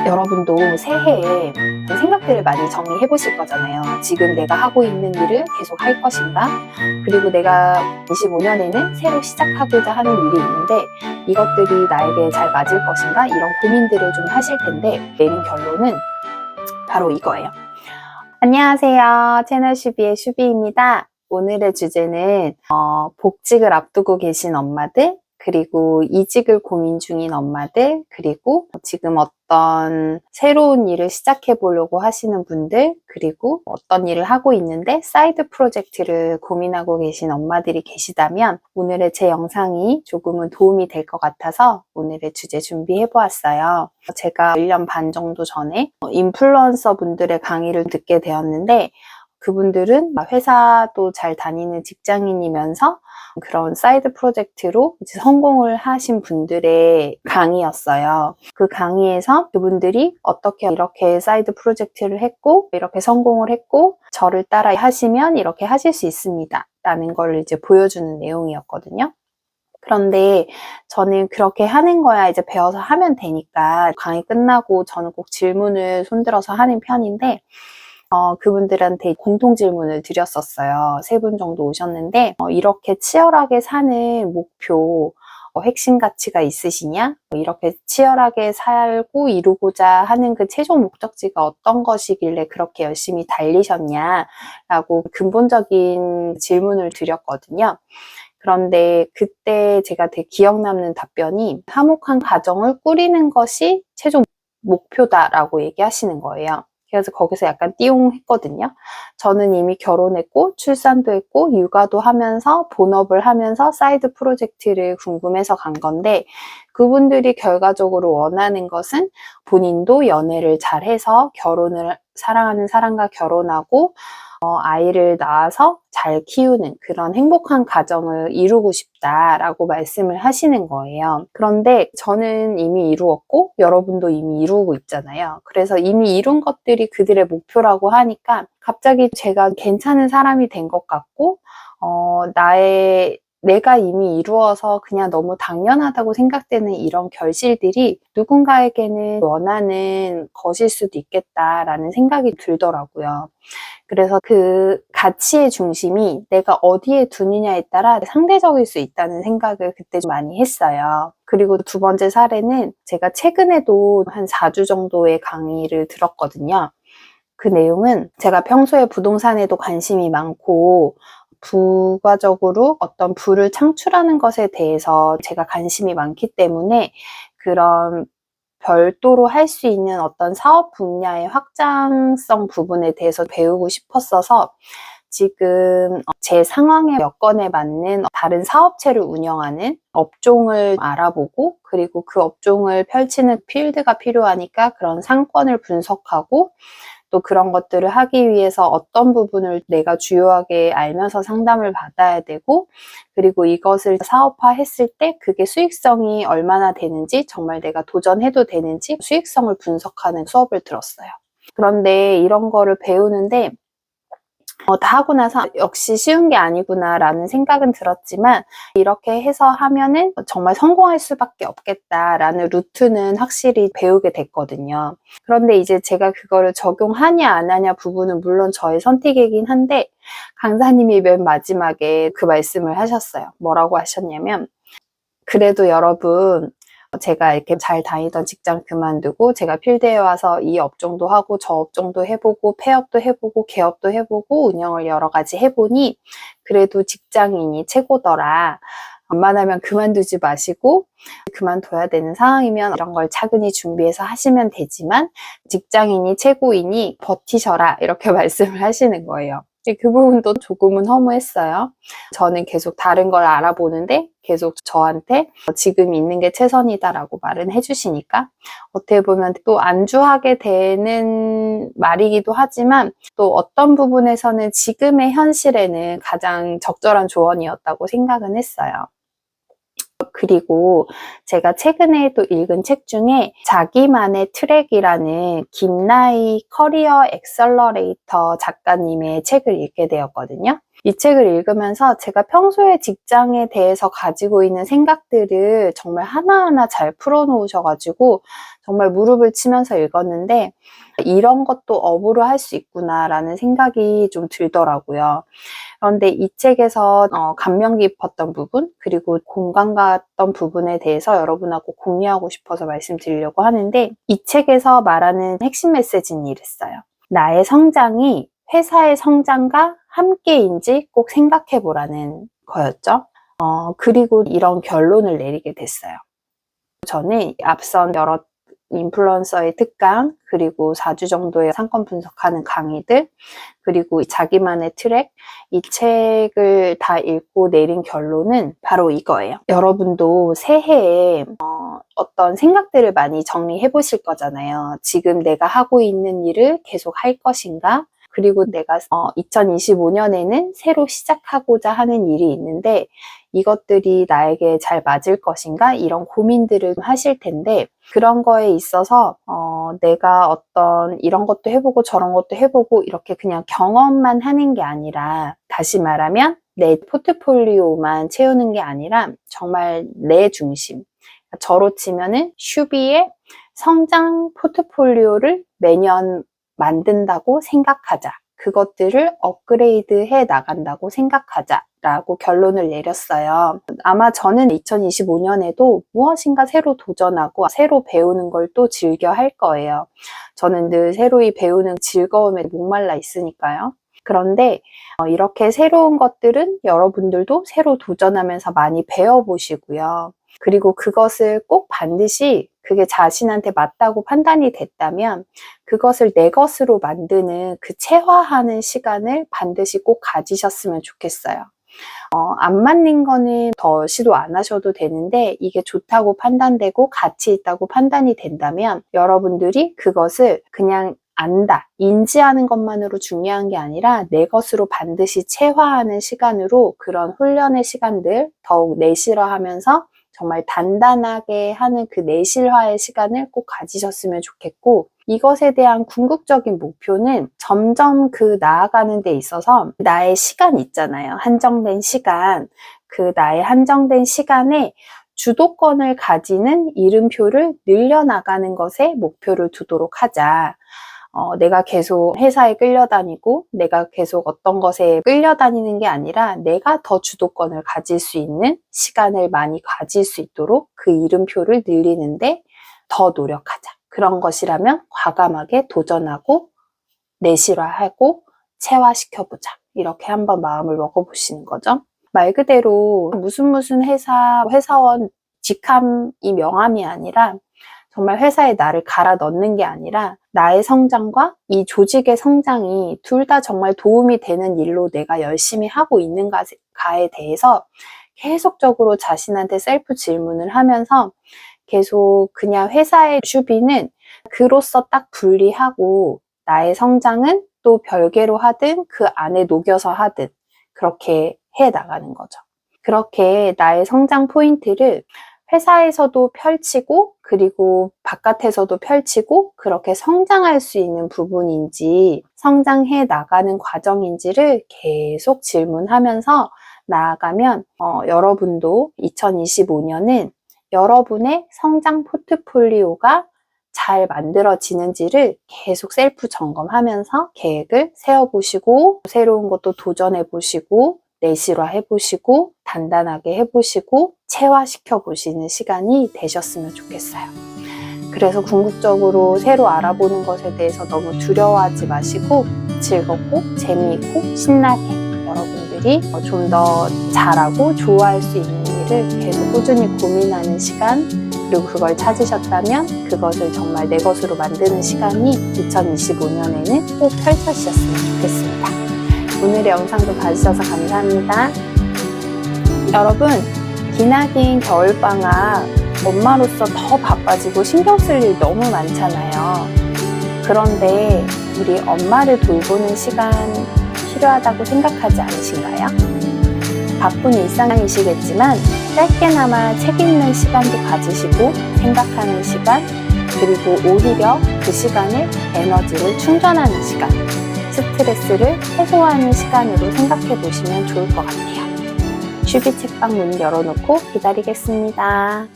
여러분도 새해에 생각들을 많이 정리해 보실 거잖아요. 지금 내가 하고 있는 일을 계속 할 것인가? 그리고 내가 25년에는 새로 시작하고자 하는 일이 있는데 이것들이 나에게 잘 맞을 것인가? 이런 고민들을 좀 하실 텐데 내린 결론은 바로 이거예요. 안녕하세요. 채널 슈비의 슈비입니다. 오늘의 주제는 복직을 앞두고 계신 엄마들, 그리고 이직을 고민 중인 엄마들, 그리고 지금 어떤 새로운 일을 시작해 보려고 하시는 분들, 그리고 어떤 일을 하고 있는데 사이드 프로젝트를 고민하고 계신 엄마들이 계시다면 오늘의 제 영상이 조금은 도움이 될 것 같아서 오늘의 주제 준비해 보았어요. 제가 1년 반 정도 전에 인플루언서 분들의 강의를 듣게 되었는데 그분들은 회사도 잘 다니는 직장인이면서 그런 사이드 프로젝트로 이제 성공을 하신 분들의 강의였어요. 그 강의에서 그분들이 어떻게 이렇게 사이드 프로젝트를 했고 이렇게 성공을 했고 저를 따라 하시면 이렇게 하실 수 있습니다 라는 걸 이제 보여주는 내용이었거든요. 그런데 저는 그렇게 하는 거야 이제 배워서 하면 되니까 강의 끝나고 저는 꼭 질문을 손들어서 하는 편인데 그분들한테 공통 질문을 드렸었어요. 3분 정도 오셨는데 이렇게 치열하게 사는 목표, 핵심 가치가 있으시냐? 이렇게 치열하게 살고 이루고자 하는 그 최종 목적지가 어떤 것이길래 그렇게 열심히 달리셨냐? 라고 근본적인 질문을 드렸거든요. 그런데 그때 제가 되게 기억 남는 답변이 화목한 가정을 꾸리는 것이 최종 목표다라고 얘기하시는 거예요. 그래서 거기서 약간 띠용했거든요. 저는 이미 결혼했고 출산도 했고 육아도 하면서 본업을 하면서 사이드 프로젝트를 궁금해서 간 건데 그분들이 결과적으로 원하는 것은 본인도 연애를 잘해서 사랑하는 사람과 결혼하고 아이를 낳아서 잘 키우는 그런 행복한 가정을 이루고 싶다라고 말씀을 하시는 거예요. 그런데 저는 이미 이루었고 여러분도 이미 이루고 있잖아요. 그래서 이미 이룬 것들이 그들의 목표라고 하니까 갑자기 제가 괜찮은 사람이 된 것 같고 내가 이미 이루어서 그냥 너무 당연하다고 생각되는 이런 결실들이 누군가에게는 원하는 것일 수도 있겠다라는 생각이 들더라고요. 그래서 그 가치의 중심이 내가 어디에 두느냐에 따라 상대적일 수 있다는 생각을 그때 좀 많이 했어요. 그리고 두 번째 사례는 제가 최근에도 한 4주 정도의 강의를 들었거든요. 그 내용은 제가 평소에 부동산에도 관심이 많고 부가적으로 어떤 부를 창출하는 것에 대해서 제가 관심이 많기 때문에 그런 별도로 할 수 있는 어떤 사업 분야의 확장성 부분에 대해서 배우고 싶었어서 지금 제 상황의 여건에 맞는 다른 사업체를 운영하는 업종을 알아보고 그리고 그 업종을 펼치는 필드가 필요하니까 그런 상권을 분석하고 또 그런 것들을 하기 위해서 어떤 부분을 내가 주요하게 알면서 상담을 받아야 되고 그리고 이것을 사업화했을 때 그게 수익성이 얼마나 되는지 정말 내가 도전해도 되는지 수익성을 분석하는 수업을 들었어요. 그런데 이런 거를 배우는데 다 하고 나서 역시 쉬운 게 아니구나 라는 생각은 들었지만 이렇게 해서 하면은 정말 성공할 수밖에 없겠다라는 루트는 확실히 배우게 됐거든요. 그런데 이제 제가 그거를 적용하냐 안 하냐 부분은 물론 저의 선택이긴 한데 강사님이 맨 마지막에 그 말씀을 하셨어요. 뭐라고 하셨냐면 그래도 여러분 제가 이렇게 잘 다니던 직장 그만두고 제가 필드에 와서 이 업종도 하고 저 업종도 해보고 폐업도 해보고 개업도 해보고 운영을 여러 가지 해보니 그래도 직장인이 최고더라. 웬만하면 그만두지 마시고 그만둬야 되는 상황이면 이런 걸 차근히 준비해서 하시면 되지만 직장인이 최고이니 버티셔라 이렇게 말씀을 하시는 거예요. 그 부분도 조금은 허무했어요. 저는 계속 다른 걸 알아보는데 계속 저한테 지금 있는 게 최선이다라고 말은 해주시니까 어떻게 보면 또 안주하게 되는 말이기도 하지만 또 어떤 부분에서는 지금의 현실에는 가장 적절한 조언이었다고 생각은 했어요. 그리고 제가 최근에 또 읽은 책 중에 자기만의 트랙이라는 김나희 커리어 엑셀러레이터 작가님의 책을 읽게 되었거든요. 이 책을 읽으면서 제가 평소에 직장에 대해서 가지고 있는 생각들을 정말 하나하나 잘 풀어놓으셔가지고 정말 무릎을 치면서 읽었는데 이런 것도 업으로 할 수 있구나라는 생각이 좀 들더라고요. 그런데 이 책에서 감명 깊었던 부분 그리고 공감 갔던 부분에 대해서 여러분하고 공유하고 싶어서 말씀드리려고 하는데 이 책에서 말하는 핵심 메시지는 이랬어요. 나의 성장이 회사의 성장과 함께인지 꼭 생각해 보라는 거였죠. 그리고 이런 결론을 내리게 됐어요. 저는 앞선 여러 인플루언서의 특강, 그리고 4주 정도의 상권 분석하는 강의들, 그리고 자기만의 트랙, 이 책을 다 읽고 내린 결론은 바로 이거예요. 여러분도 새해에 어떤 생각들을 많이 정리해 보실 거잖아요. 지금 내가 하고 있는 일을 계속 할 것인가? 그리고 내가 2025년에는 새로 시작하고자 하는 일이 있는데 이것들이 나에게 잘 맞을 것인가? 이런 고민들을 하실 텐데 그런 거에 있어서 내가 어떤 이런 것도 해보고 저런 것도 해보고 이렇게 그냥 경험만 하는 게 아니라 다시 말하면 내 포트폴리오만 채우는 게 아니라 정말 내 중심 저로 치면은 슈비의 성장 포트폴리오를 매년 만든다고 생각하자. 그것들을 업그레이드 해 나간다고 생각하자 라고 결론을 내렸어요. 아마 저는 2025년에도 무엇인가 새로 도전하고 새로 배우는 걸 또 즐겨 할 거예요. 저는 늘 새로이 배우는 즐거움에 목말라 있으니까요. 그런데 이렇게 새로운 것들은 여러분들도 새로 도전하면서 많이 배워보시고요. 그리고 그것을 꼭 반드시 그게 자신한테 맞다고 판단이 됐다면 그것을 내 것으로 만드는 그 체화하는 시간을 반드시 꼭 가지셨으면 좋겠어요. 안 맞는 거는 더 시도 안 하셔도 되는데 이게 좋다고 판단되고 가치 있다고 판단이 된다면 여러분들이 그것을 그냥 안다, 인지하는 것만으로 중요한 게 아니라 내 것으로 반드시 체화하는 시간으로 그런 훈련의 시간들 더욱 내실화하면서 정말 단단하게 하는 그 내실화의 시간을 꼭 가지셨으면 좋겠고 이것에 대한 궁극적인 목표는 점점 그 나아가는 데 있어서 나의 시간 있잖아요. 한정된 시간. 그 나의 한정된 시간에 주도권을 가지는 이름표를 늘려나가는 것에 목표를 두도록 하자. 내가 계속 회사에 끌려다니고 내가 계속 어떤 것에 끌려다니는 게 아니라 내가 더 주도권을 가질 수 있는 시간을 많이 가질 수 있도록 그 이름표를 늘리는데 더 노력하자. 그런 것이라면 과감하게 도전하고 내실화하고 체화시켜보자. 이렇게 한번 마음을 먹어보시는 거죠. 말 그대로 무슨 회사원 직함이 명함이 아니라 정말 회사에 나를 갈아 넣는 게 아니라 나의 성장과 이 조직의 성장이 둘 다 정말 도움이 되는 일로 내가 열심히 하고 있는가에 대해서 계속적으로 자신한테 셀프 질문을 하면서 계속 그냥 회사의 슈비는 그로서 딱 분리하고 나의 성장은 또 별개로 하든 그 안에 녹여서 하든 그렇게 해 나가는 거죠. 그렇게 나의 성장 포인트를 회사에서도 펼치고 그리고 바깥에서도 펼치고 그렇게 성장할 수 있는 부분인지 성장해 나가는 과정인지를 계속 질문하면서 나아가면 여러분도 2025년은 여러분의 성장 포트폴리오가 잘 만들어지는지를 계속 셀프 점검하면서 계획을 세워보시고 새로운 것도 도전해보시고 내실화해보시고 단단하게 해보시고 체화시켜보시는 시간이 되셨으면 좋겠어요. 그래서 궁극적으로 새로 알아보는 것에 대해서 너무 두려워하지 마시고 즐겁고 재미있고 신나게 여러분들이 좀 더 잘하고 좋아할 수 있는 일을 계속 꾸준히 고민하는 시간 그리고 그걸 찾으셨다면 그것을 정말 내 것으로 만드는 시간이 2025년에는 꼭 펼쳐지셨으면 좋겠습니다. 오늘의 영상도 봐주셔서 감사합니다. 여러분, 기나긴 겨울방학 엄마로서 더 바빠지고 신경 쓸 일 너무 많잖아요. 그런데 우리 엄마를 돌보는 시간 필요하다고 생각하지 않으신가요? 바쁜 일상이시겠지만 짧게나마 책 읽는 시간도 가지시고 생각하는 시간 그리고 오히려 그 시간을 에너지를 충전하는 시간 스트레스를 해소하는 시간으로 생각해 보시면 좋을 것 같아요. 슈비 책방 문 열어놓고 기다리겠습니다.